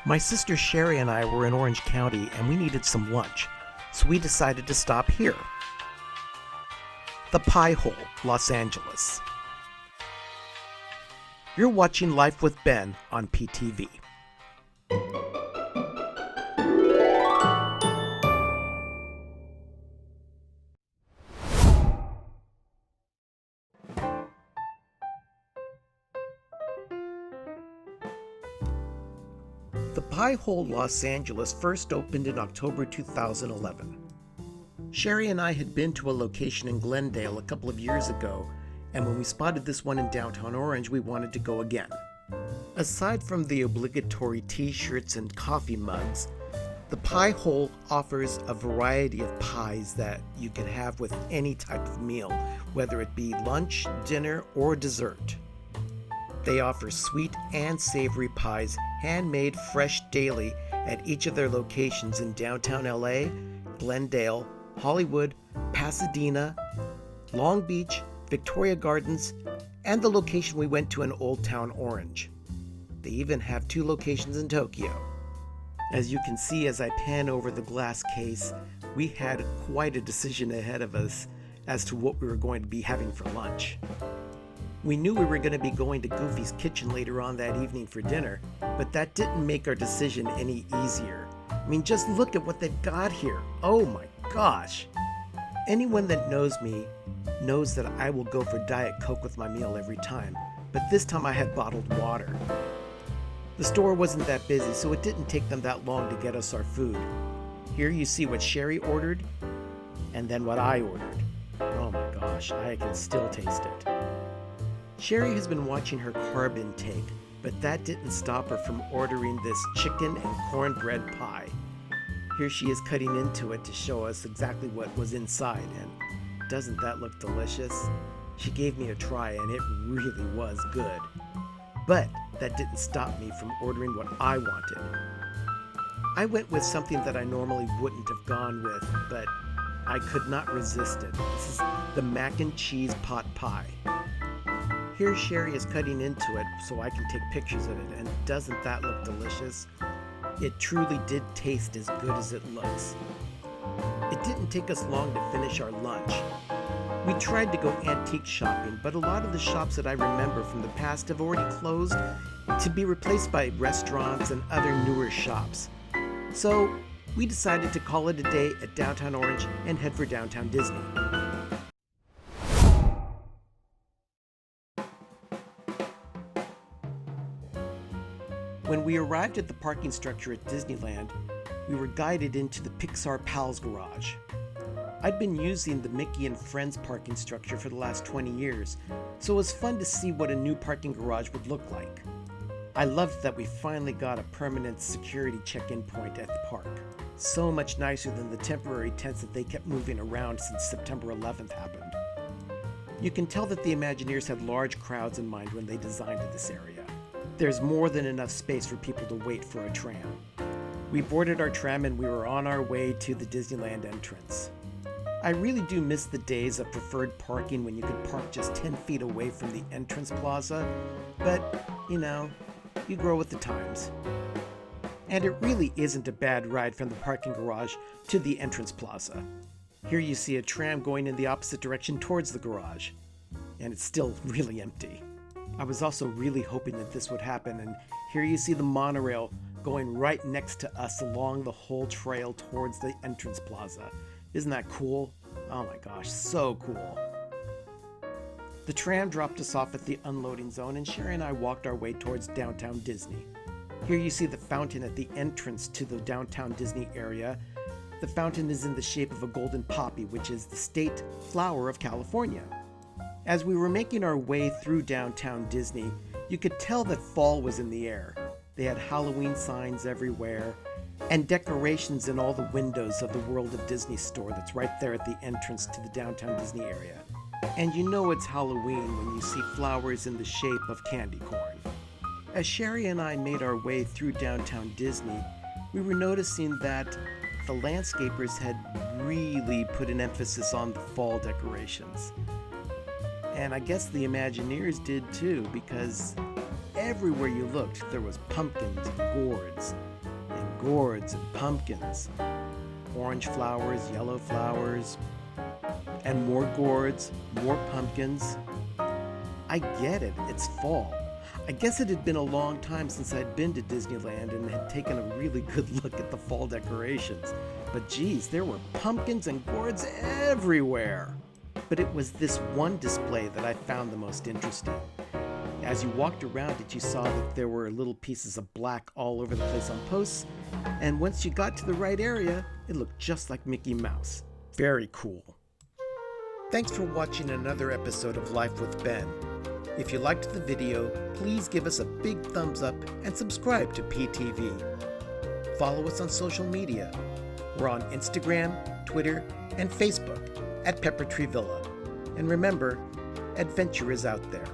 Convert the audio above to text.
My sister Sherry and I were in Orange County and we needed some lunch, so we decided to stop here. The Pie Hole, Los Angeles. You're watching Life with Ben on PTV. The Pie Hole, Los Angeles first opened in October 2011. Sherry and I had been to a location in Glendale a couple of years ago, and when we spotted this one in downtown Orange, we wanted to go again. Aside from the obligatory t-shirts and coffee mugs, the Pie Hole offers a variety of pies that you can have with any type of meal, whether it be lunch, dinner, or dessert. They offer sweet and savory pies, handmade fresh daily at each of their locations in downtown LA, Glendale, Hollywood, Pasadena, Long Beach, Victoria Gardens, and the location we went to in Old Town Orange. They even have 2 locations in Tokyo. As you can see as I pan over the glass case, we had quite a decision ahead of us as to what we were going to be having for lunch. We knew we were going to be going to Goofy's Kitchen later on that evening for dinner, but that didn't make our decision any easier. I mean, just look at what they've got here. Oh my gosh. Anyone that knows me knows that I will go for Diet Coke with my meal every time, but this time I had bottled water. The store wasn't that busy, so it didn't take them that long to get us our food. Here you see what Sherry ordered, and then what I ordered. Oh my gosh, I can still taste it. Sherry has been watching her carb intake, but that didn't stop her from ordering this chicken and cornbread pie. Here she is cutting into it to show us exactly what was inside, and doesn't that look delicious? She gave me a try and it really was good. But that didn't stop me from ordering what I wanted. I went with something that I normally wouldn't have gone with, but I could not resist it. This is the mac and cheese pot pie. Here Sherry is cutting into it so I can take pictures of it, and doesn't that look delicious? It truly did taste as good as it looks. It didn't take us long to finish our lunch. We tried to go antique shopping, but a lot of the shops that I remember from the past have already closed to be replaced by restaurants and other newer shops. So we decided to call it a day at downtown Orange and head for downtown Disney. When we arrived at the parking structure at Disneyland, we were guided into the Pixar Pals garage. I'd been using the Mickey and Friends parking structure for the last 20 years, so it was fun to see what a new parking garage would look like. I loved that we finally got a permanent security check-in point at the park. So much nicer than the temporary tents that they kept moving around since September 11th happened. You can tell that the Imagineers had large crowds in mind when they designed this area. There's more than enough space for people to wait for a tram. We boarded our tram and we were on our way to the Disneyland entrance. I really do miss the days of preferred parking when you could park just 10 feet away from the entrance plaza, but, you know, you grow with the times. And it really isn't a bad ride from the parking garage to the entrance plaza. Here you see a tram going in the opposite direction towards the garage, and it's still really empty. I was also really hoping that this would happen, and here you see the monorail going right next to us along the whole trail towards the entrance plaza. Isn't that cool? Oh my gosh, so cool. The tram dropped us off at the unloading zone, and Sherry and I walked our way towards downtown Disney. Here you see the fountain at the entrance to the downtown Disney area. The fountain is in the shape of a golden poppy, which is the state flower of California. As we were making our way through downtown Disney, you could tell that fall was in the air. They had Halloween signs everywhere, and decorations in all the windows of the World of Disney store that's right there at the entrance to the downtown Disney area. And you know it's Halloween when you see flowers in the shape of candy corn. As Sherry and I made our way through downtown Disney, we were noticing that the landscapers had really put an emphasis on the fall decorations. And I guess the Imagineers did too, because everywhere you looked, there was pumpkins and gourds and pumpkins. Orange flowers, yellow flowers, and more gourds, more pumpkins. I get it, it's fall. I guess it had been a long time since I'd been to Disneyland and had taken a really good look at the fall decorations. But geez, there were pumpkins and gourds everywhere. But it was this one display that I found the most interesting. As you walked around it, you saw that there were little pieces of black all over the place on posts, and once you got to the right area, it looked just like Mickey Mouse. Very cool. Thanks for watching another episode of Life with Ben. If you liked the video, please give us a big thumbs up and subscribe to PTV. Follow us on social media. We're on Instagram, Twitter, and Facebook at Pepper Tree Villa. And remember, adventure is out there.